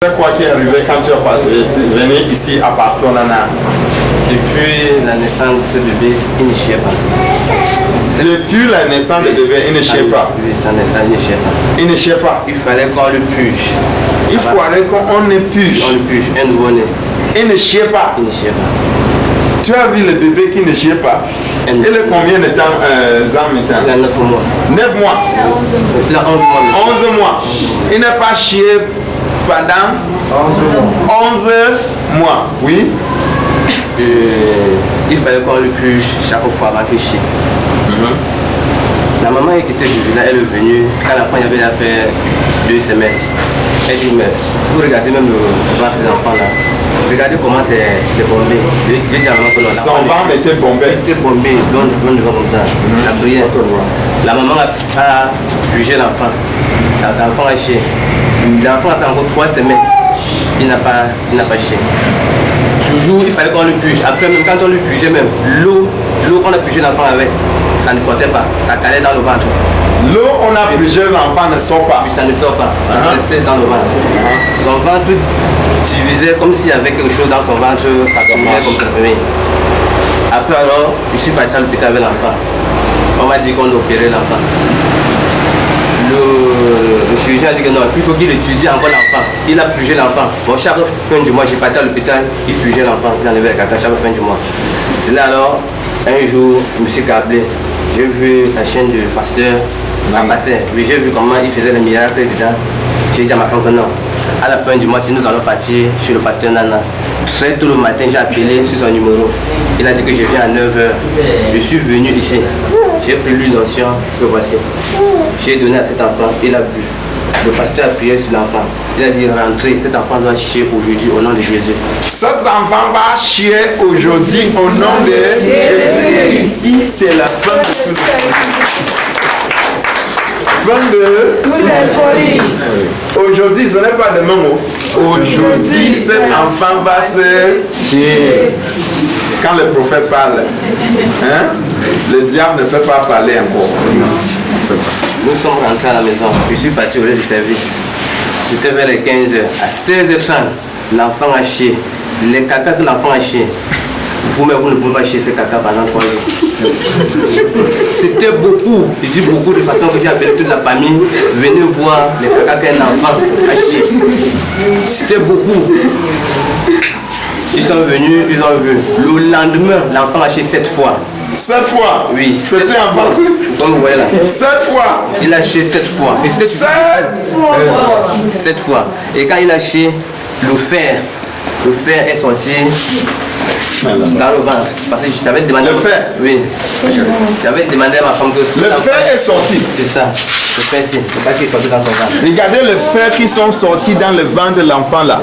C'est quoi qui est arrivé quand tu es venu ici à Pastor Nana? Depuis la naissance de ce bébé, il ne chiait pas. Depuis la naissance du bébé, il ne chiait pas. Oui, sa naissance, il ne chiait pas. Il ne chiait pas. Il fallait qu'on le puge. Il fallait qu'on épluche. On le puge, un nouveau-né. Il ne chiait pas. Il ne chiait pas. Tu as vu le bébé qui ne chiait pas? Il a combien de temps maintenant? Il a 9 mois. 9 mois. Il a 11 mois. 11 mois. Il n'a pas chié pendant 11 mois. Oui. Il fallait qu'on le puge chaque fois avant qu'il chie. La maman qui était du village, elle est venue. Quand l'enfant avait fait 2 semaines. Elle dit, mais vous regardez même le ventre des enfants là. Regardez comment c'est bombé. Je dis à la maman que son ventre était bombé. C'était bombé, donc comme ça. Ça brillait. La maman a jugé l'enfant. L'enfant a chié. L'enfant a fait encore 3 semaines. Il n'a pas chié. Toujours, il fallait qu'on le puge. Après, même quand on le pugeait, même l'eau qu'on a pugé l'enfant avec, ça ne sortait pas. Ça calait dans le ventre. L'eau on a pugé l'enfant ne sort pas. Puis ça ne sort pas. Ça restait dans le ventre. Son ventre divisait comme s'il y avait quelque chose dans son ventre. Ça tombait comme ça. Après alors, je suis parti à l'hôpital avec l'enfant. On m'a dit qu'on opérait l'enfant. Le chirurgien a dit que non, il faut qu'il étudie encore l'enfant. Il a pugé l'enfant. Bon, chaque fin du mois, j'ai parti à l'hôpital, il pugeait l'enfant, il enlevait le caca chaque fin du mois. C'est là alors, un jour, je me suis câblé. J'ai vu la chaîne du pasteur, ça passait. Oui, j'ai vu comment il faisait les miracles dedans. J'ai dit à ma femme que non. À la fin du mois, si nous allons partir chez le pasteur Nana, très tôt le matin, j'ai appelé sur son numéro. Il a dit que je viens à 9h. Je suis venu ici. J'ai pris l'unction que voici. J'ai donné à cet enfant, il a bu. Le pasteur a prié sur l'enfant. Il a dit rentrez, cet enfant doit chier aujourd'hui au nom de Jésus. Cet enfant va chier aujourd'hui au nom de Jésus. Ici, c'est la fin de tout le monde. Aujourd'hui, ce n'est pas demain. Aujourd'hui, cet enfant va se chier. Quand le prophète parle, hein, le diable ne peut pas parler encore. Nous sommes rentrés à la maison. Je suis parti au lieu de service. C'était vers les 15h. À 16h30, l'enfant a chié. Les caca que l'enfant a chié. Vous-même, vous ne pouvez pas chier ce caca pendant 3 jours. C'était beaucoup. Je dis beaucoup de façon que j'ai appelé toute la famille. Venez voir les caca qu'un enfant a chié. C'était beaucoup. Ils sont venus, ils ont vu. Le lendemain, l'enfant a chié 7 fois. 7 fois? Oui. C'était un ventre. Comme vous voyez là. 7 fois? Il a chié 7 fois. 7 fois. Et quand il a chié, le fer est sorti dans le ventre. Parce que j'avais demandé. Le fer? Oui. J'avais demandé à ma femme que. Le fer est sorti? C'est ça. Le fer, c'est ça qui est sorti dans son ventre. Regardez le fer qui sont sortis dans le ventre de l'enfant là.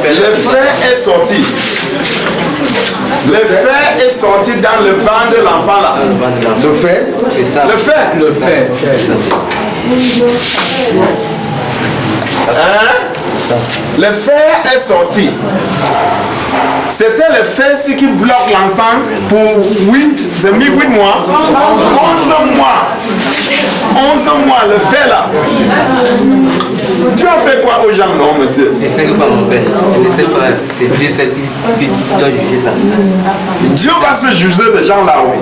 Le fer est sorti. Le fer est sorti dans le ventre de l'enfant là. Le fer? C'est ça. Le fer? Le fer. Hein? Le fer est sorti. C'était le fer qui bloque l'enfant pour 8 mois. 11 mois. 11 mois, le fer là. Tu as fait quoi aux gens, non, monsieur? Je sais que pas mon père. Je ne sais pas. C'est Dieu seul qui doit juger ça. Dieu va se juger les gens là-haut.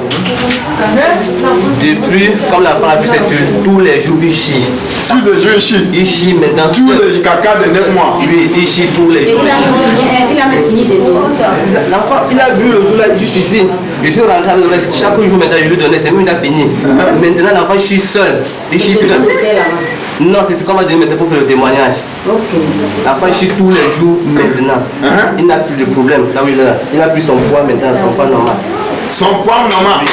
Depuis, comme l'enfant a pu cette huile, tous les jours il chie. Tous les jours il chie. Il chie maintenant. Tous les caca de 9 mois. Oui, il chie tous les jours. Il a même fini de lire. L'enfant, il a vu le jour là, il dit ici. Je suis rentré avec le reste. Chaque jour maintenant, je lui donnais, c'est même il a fini. Maintenant, l'enfant chie seul. Il chie seul. Non, c'est ce qu'on m'a donné maintenant pour faire le témoignage. L'enfant chie tous les jours maintenant. Il n'a plus de problème. Là où il est là. Il n'a plus son poids maintenant, son poids normal. Son poids normal.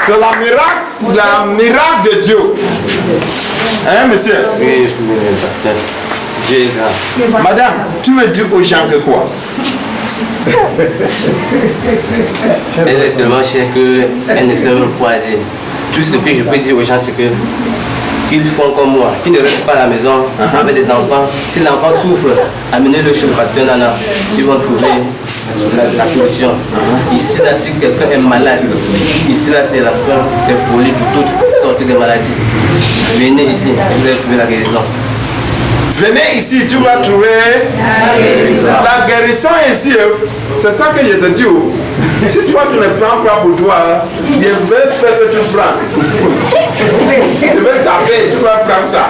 C'est la miracle de Dieu. Hein, monsieur? Oui, pasteur. Dieu est grand. Madame, tu veux dire aux gens que quoi? Elle est tellement chère qu'elle ne sait même quoi dire. Tout ce que je peux dire aux gens, c'est que qu'ils font comme moi, qui ne restent pas à la maison avec des enfants. Si l'enfant souffre, amenez-le chez le pasteur Nana. Ils vont trouver la solution. Ici, là, si quelqu'un est malade, ici, là, c'est la fin des folies pour toutes sortes de maladies. Venez ici, vous allez trouver la guérison. Venez ici, tu vas trouver la guérison ici. C'est ça que je te dis. Si toi tu ne prends pas pour toi, je vais faire que tu prends. Je vais taper, tu vas prendre ça.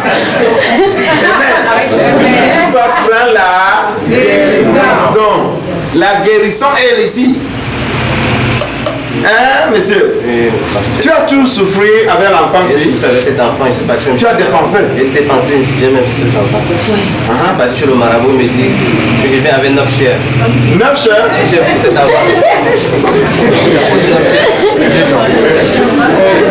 Amen. Tu vas prendre la guérison. La guérison est ici. Hein, monsieur? Tu as tout souffert avec l'enfant J'ai ici. souffert avec cet enfant, je suis parti. Tu as dépensé. J'ai dépensé, j'ai même cet enfant. Je suis parti chez le marabout, il me dit que je viens avec 9 chers. 9 chers. J'ai pris cet enfant.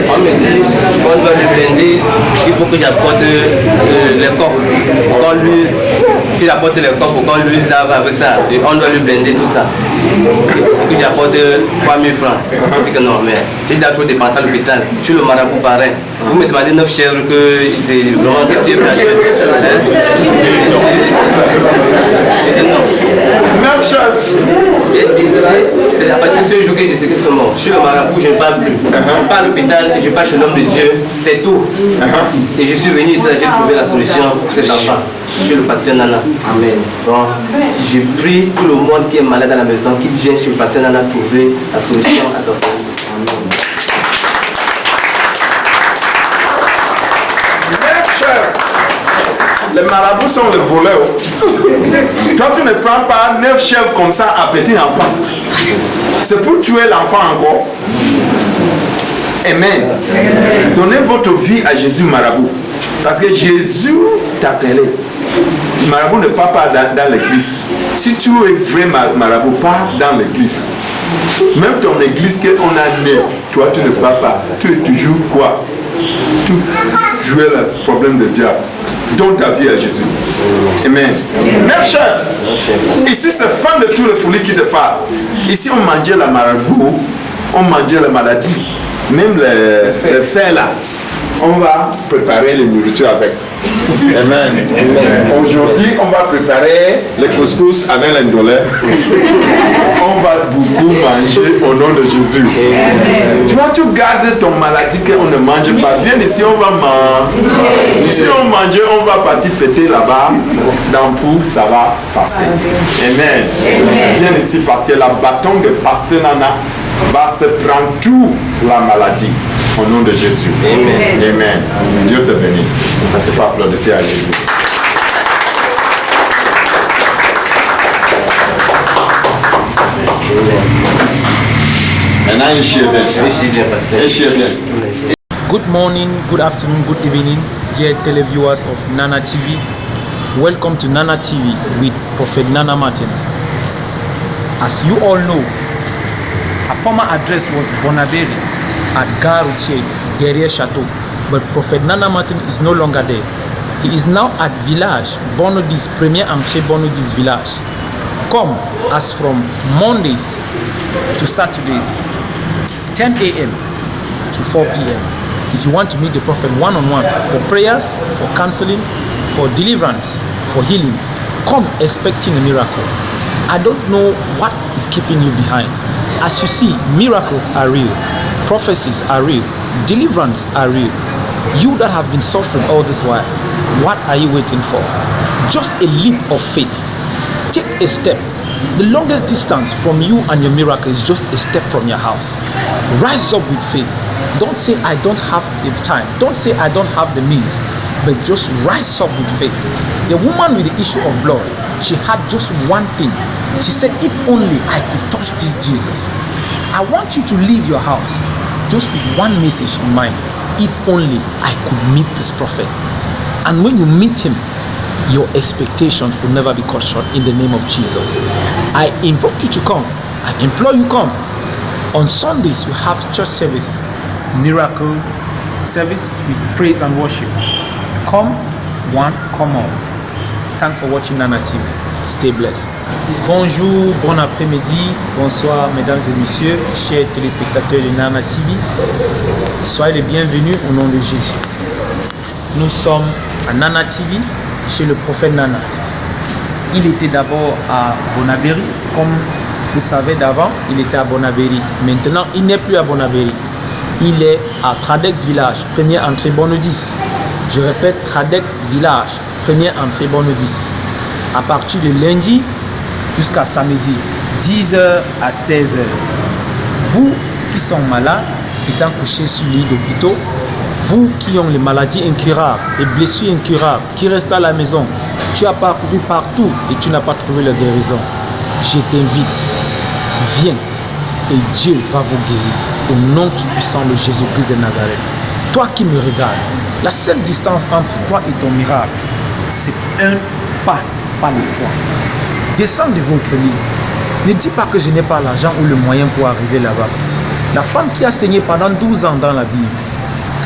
On me dit qu'on doit lui blinder, il faut que j'apporte les coques pour qu'on lui. Que j'apporte les coques pour qu'on lui lave avec ça. Et on doit lui blinder tout ça. Il faut que j'apporte 3000 francs. On dit que non, mais j'ai déjà trop dépensé à l'hôpital. Je suis le marabout pareil. Vous me demandez 9 chèvres que c'est vraiment qu'est-ce que je fais. Même chose. J'ai décidé, c'est à partir de ce jour que j'ai décidé que non, je suis le marabout, je ne parle plus. Je pars à l'hôpital, je pars chez l'homme de Dieu, c'est tout. Et je suis venu ici, j'ai trouvé la solution pour cet enfant. Je suis le pasteur Nana. Amen. Donc, je prie tout le monde qui est malade à la maison, qui vient chez le pasteur Nana trouver la solution à sa famille. Amen. Les marabouts sont les voleurs. Toi, tu ne prends pas 9 chèvres comme ça à petit enfant. C'est pour tuer l'enfant encore. Amen. Donnez votre vie à Jésus marabout. Parce que Jésus t'appelait. Le marabout ne part pas dans l'église. Si tu es vrai marabout, pars dans l'église. Même ton église qu'on a né, toi tu ne pars pas. Tu es toujours quoi? Tu joues le problème de diable. Donne ta vie à Jésus. Amen. 9 chefs. Ici, c'est fan de tous les folies qui te parlent. Ici, on mangeait la marabout, on mangeait la maladie. Même les fers là, on va préparer les nourritures avec. Amen. Aujourd'hui, on va préparer les couscous avec l'indolé. On va beaucoup manger au nom de Jésus. Toi, tu gardes ton maladie qu'on ne mange pas. Viens ici, on va manger. Si on mange, on va partir péter là-bas. Dans pour, ça va passer. Amen. Viens ici parce que la bâton de pasteur Nana va se prendre toute la maladie. Au nom de Jésus. Amen. Amen. Dieu te bénisse. Il faut applaudir à Jésus. Maintenant, il chie bien. Good morning, good afternoon, good evening, dear televiewers of Nana TV. Welcome to Nana TV with Prophet Nana Martins. As you all know, a former address was Bonaberi at Garouche, Guerrier Chateau, but Prophet Nana Martin is no longer there. He is now at Village, Bonodis, Premier Amche Bonodis Village. Come as from Mondays to Saturdays, 10 a.m. to 4 p.m. If you want to meet the Prophet one-on-one for prayers, for counseling, for deliverance, for healing, come expecting a miracle. I don't know what is keeping you behind. As you see, miracles are real, prophecies are real, deliverance are real. You that have been suffering all this while, what are you waiting for? Just a leap of faith. Take a step. The longest distance from you and your miracle is just a step from your house. Rise up with faith. Don't say I don't have the time. Don't say I don't have the means. But just rise up with faith. The woman with the issue of blood, she had just one thing. She said, if only I could touch this Jesus. I want you to leave your house just with one message in mind. If only I could meet this prophet. And when you meet him, your expectations will never be cut short in the name of Jesus. I invoke you to come. I implore you come. On Sundays, we have church service, miracle service with praise and worship. Come one, come all. Thanks for watching Nana TV. Stay blessed. Bonjour, bon après-midi, bonsoir mesdames et messieurs, chers téléspectateurs de Nana TV. Soyez les bienvenus au nom de Jésus. nous sommes à Nana TV, chez le prophète Nana. Il était d'abord à Bonabéry, comme vous savez d'avant, il était à Bonabéry. Maintenant, il n'est plus à Bonabéry. Il est à Tradex Village, première entrée Bonne 10. Je répète, Tradex Village, première entrée Bonne 10. À partir de lundi jusqu'à samedi, 10h à 16h. Vous qui sont malades, étant couchés sur lit d'hôpitaux, vous qui ont les maladies incurables, les blessures incurables, qui restent à la maison, tu as parcouru partout et tu n'as pas trouvé la guérison. Je t'invite, viens et Dieu va vous guérir au nom tout puissant de Jésus-Christ de Nazareth. Toi qui me regardes, la seule distance entre toi et ton miracle, c'est un pas le foi. Descends de votre lit. Ne dis pas que je n'ai pas l'argent ou le moyen pour arriver là-bas. La femme qui a saigné pendant 12 ans dans la Bible,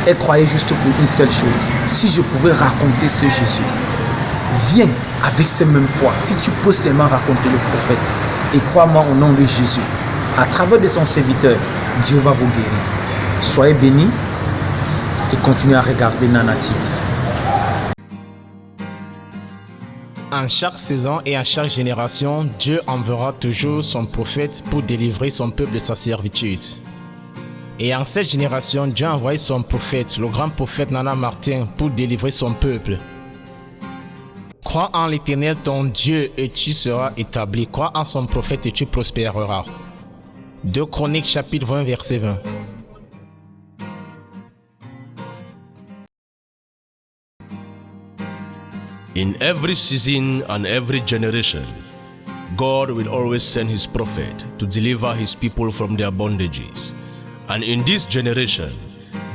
elle croyait juste pour une seule chose. Si je pouvais raconter ce Jésus, viens avec cette même foi. Si tu peux seulement raconter le prophète, et crois-moi au nom de Jésus, à travers de son serviteur, Dieu va vous guérir. Soyez bénis et continuez à regarder Nana TV. En chaque saison et en chaque génération, Dieu enverra toujours son prophète pour délivrer son peuple de sa servitude. Et en cette génération, Dieu a envoyé son prophète, le grand prophète Nana Martin, pour délivrer son peuple. Crois en l'Éternel ton Dieu et tu seras établi. Crois en son prophète et tu prospéreras. 2 Chroniques chapitre 20 verset 20. In every season and every generation, God will always send his prophet to deliver his people from their bondages. And in this generation,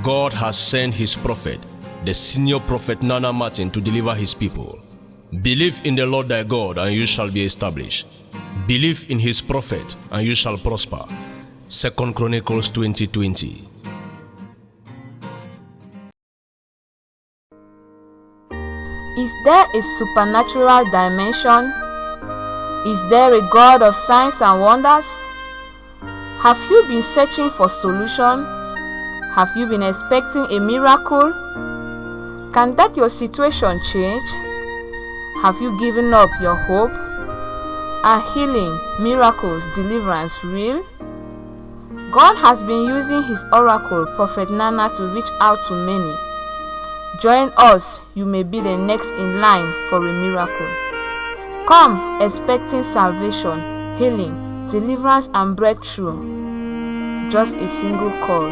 God has sent his prophet, the senior prophet Nana Martin, to deliver his people. Believe in the Lord thy God and you shall be established. Believe in his prophet and you shall prosper. 2 Chronicles 20:20. Is there a supernatural dimension? Is there a God of signs and wonders? Have you been searching for solution? Have you been expecting a miracle? Can that your situation change? Have you given up your hope? Are healing, miracles, deliverance real? God has been using his oracle, Prophet Nana, to reach out to many. Join us, you may be the next in line for a miracle. Come expecting salvation, healing, deliverance and breakthrough. Just a single call,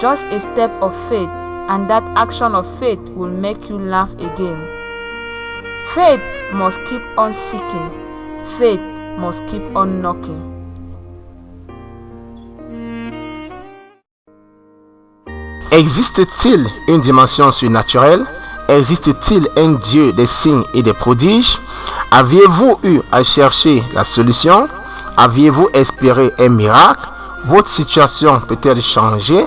just a step of faith, and that action of faith will make you laugh again. Faith must keep on seeking. Faith must keep on knocking. Existe-t-il une dimension surnaturelle? Existe-t-il un Dieu des signes et des prodiges? Aviez-vous eu à chercher la solution? Aviez-vous espéré un miracle? Votre situation peut-elle changer?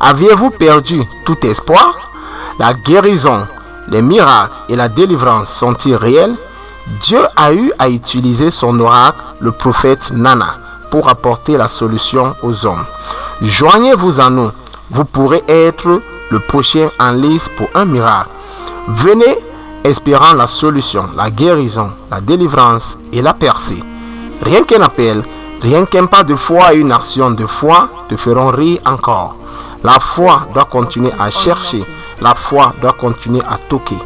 Aviez-vous perdu tout espoir? La guérison, les miracles et la délivrance sont-ils réels? Dieu a eu à utiliser son oracle, le prophète Nana, pour apporter la solution aux hommes. Joignez-vous à nous. Vous pourrez être le prochain en lice pour un miracle. Venez espérant la solution, la guérison, la délivrance et la percée. Rien qu'un appel, rien qu'un pas de foi et une action de foi te feront rire encore. La foi doit continuer à chercher, la foi doit continuer à toquer.